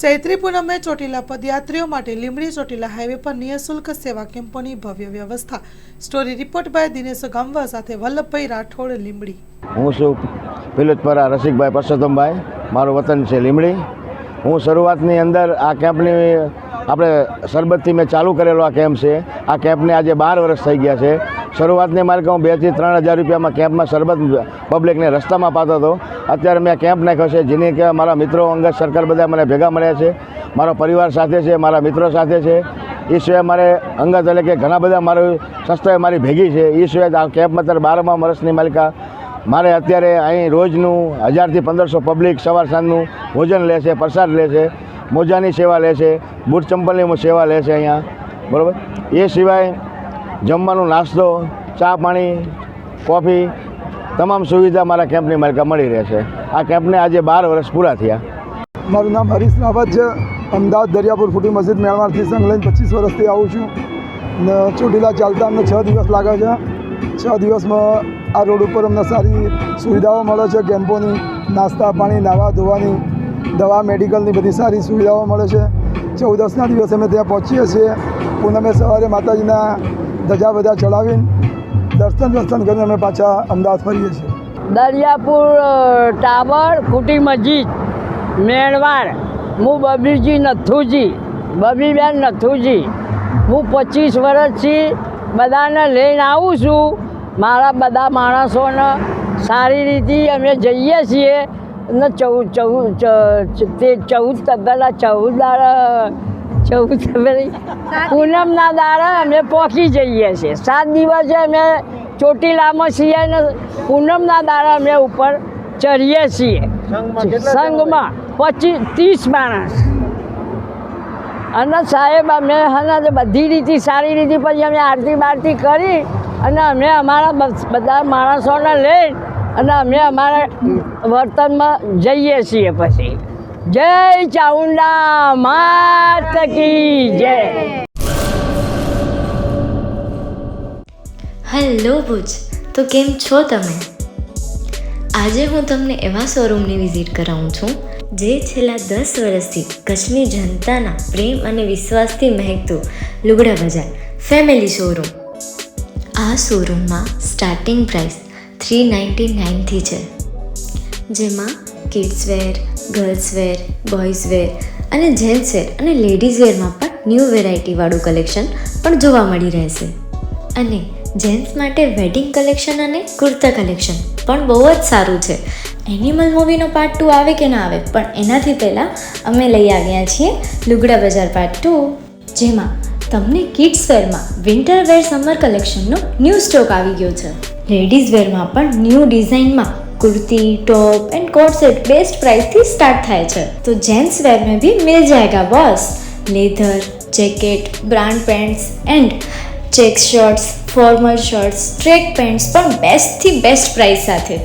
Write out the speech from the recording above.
ચૈત્રી પૂનમે ચોટીલા પદયાત્રીઓ માટે લીંબડી ચોટીલા હાઈવે પર નિઃશુલ્ક સેવા કેમ્પોની ભવ્ય વ્યવસ્થા। સ્ટોરી રિપોર્ટ બાય દિનેશ ગામવા સાથે વલ્લભભાઈ રાઠોડ, લીંબડી। હું છું પિલોચપરા રસિકભાઈ પરસોત્તમભાઈ, મારું વતન છે લીંબડી। હું શરૂઆતની અંદર આ કેમ્પની આપણે સરબતથી મેં ચાલુ કરેલો આ કેમ્પ છે। આ કેમ્પને આજે 12 વર્ષ થઈ ગયા છે। શરૂઆતની મારે કહું 2 થી 3 હજાર રૂપિયામાં કેમ્પમાં સરબત પબ્લિકને રસ્તામાં પાતો હતો। અત્યારે મેં કેમ્પ નાખ્યો છે, જેની કે મારા મિત્રો અંગત સર્કલ બધા મને ભેગા મળ્યા છે, મારો પરિવાર સાથે છે, મારા મિત્રો સાથે છે। એ સિવાય મારે અંગત એટલે કે ઘણા બધા મારી સંસ્થાએ મારી ભેગી છે। એ સિવાય આ કેમ્પમાં અત્યારે 12મા વર્ષની માલિકા મારે અત્યારે અહીં રોજનું 1000 થી 1500 પબ્લિક સવાર સાંજનું ભોજન લે છે, પ્રસાદ લે છે, મોજાની સેવા લે છે, બૂટ ચંપલની સેવા લે છે અહીંયા, બરાબર। એ સિવાય જમવાનું, નાસ્તો, ચા પાણી, કોફી, તમામ સુવિધા મારા કેમ્પની માલિકા મળી રહે છે। આ કેમ્પને આજે 12 વર્ષ પૂરા થયા। મારું નામ હરીશ રાવત છે। અમદાવાદ દરિયાપુર ફૂટી મસ્જિદ મેળવારથી સંઘ લઈને 25 વર્ષથી આવું છું ને ચોટીલા ચાલતા અમને 6 દિવસ લાગે છે। 6 દિવસમાં આ રોડ ઉપર અમને સારી સુવિધાઓ મળે છે, કેમ્પોની, નાસ્તા પાણી, નાહવા ધોવાની, દવા, મેડિકલની બધી સારી સુવિધાઓ મળે છે। 14ના દિવસે અમે ત્યાં પહોંચીએ છીએ। પૂનમે સવારે માતાજીના ધજા બધા ચડાવીને દર્શન કરીને અમે પાછા અમદાવાદ ફરીએ છીએ। દરિયાપુર ટાવર ફૂટી મસ્જિદ મેળવાડ। હું બબીજી નથુજી, બબીબેન નથુજી। હું 25 વર્ષથી બધાને લઈને આવું છું। મારા બધા માણસોને સારી રીતે અમે જઈએ છીએ અને 14 પૂનમના દાડા અમે પહોંચી જઈએ છીએ। 7 દિવસે અમે ચોટીલામાં છીએ અને પૂનમના દાડા અમે ઉપર ચડીએ છીએ સંઘમાં 25-30 માણસ। અને સાહેબ અમે બધી રીતે સારી રીતે પછી અમે આરતી બારતી કરી અને અમે અમારા બધા માણસોને લઈ અને અમે અમારા વર્તનમાં જઈએ છીએ। પછી જય ચાઉંડા માત કી જય। હેલો ભુજ, તો કેમ છો તમે? આજે હું તમને એવા શોરૂમની વિઝિટ કરાવું છું જે છેલ્લા 10 વર્ષથી કચ્છની જનતાના પ્રેમ અને વિશ્વાસથી મહેકતું લુગડા બજાર ફેમિલી શોરૂમ। આ શોરૂમમાં સ્ટાર્ટિંગ પ્રાઇસ 399થી છે, જેમાં kids wear, girls wear, boys wear અને જેન્ટ્સ વેર અને લેડીઝ વેરમાં પણ ન્યૂ વેરાયટીવાળું કલેક્શન પણ જોવા મળી રહેશે। અને જેન્ટ્સ માટે વેડિંગ કલેક્શન અને કુર્તા કલેક્શન પણ બહુ જ સારું છે। એનિમલ મૂવીનો પાર્ટ 2 આવે કે ના આવે, પણ એનાથી પહેલાં અમે લઈ આવ્યા છીએ લુગડા બજાર પાર્ટ 2, જેમાં તમને કિડ્સ વેરમાં વિન્ટર વેર સમર કલેક્શનનો ન્યૂ સ્ટોક આવી ગયો છે। લેડીઝ વેરમાં પણ ન્યૂ ડિઝાઇનમાં kurti, top and coat set best price थी स्टार्ट थाय छे। तो जेंट्स वेर में भी मिल जाएगा boss. Leather, jacket, brand pants and check shirts, formal shirts, track pants पर बेस्ट थी बेस्ट प्राइस साथे।